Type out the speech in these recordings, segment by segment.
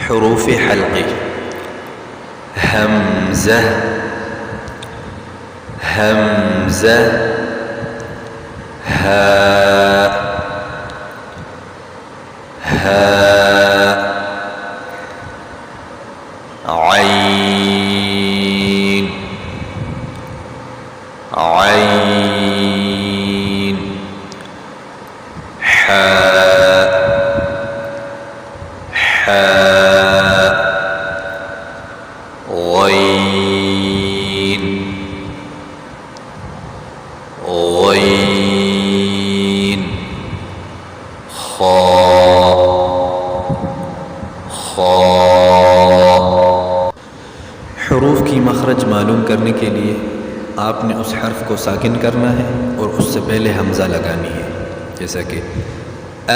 حروف حلقي همزة همزة هاء هاء عين عين حاء حاء غين غين خاء خاء। हरूफ की मखरज मालूम करने के लिए आपने उस हर्फ को साकिन करना है और उससे पहले हमज़ा लगानी है, जैसा कि अ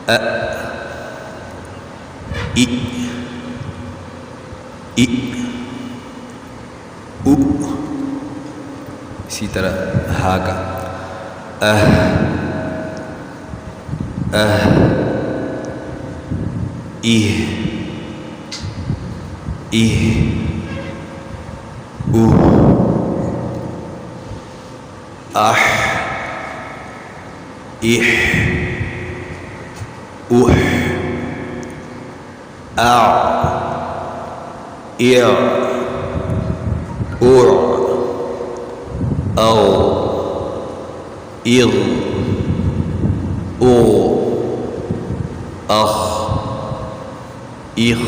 अ इ इ उ। इसी तरह हा का अह अह इह इह उह आह इह उह आ इअ उअ औ इग़ उ अख़ इख़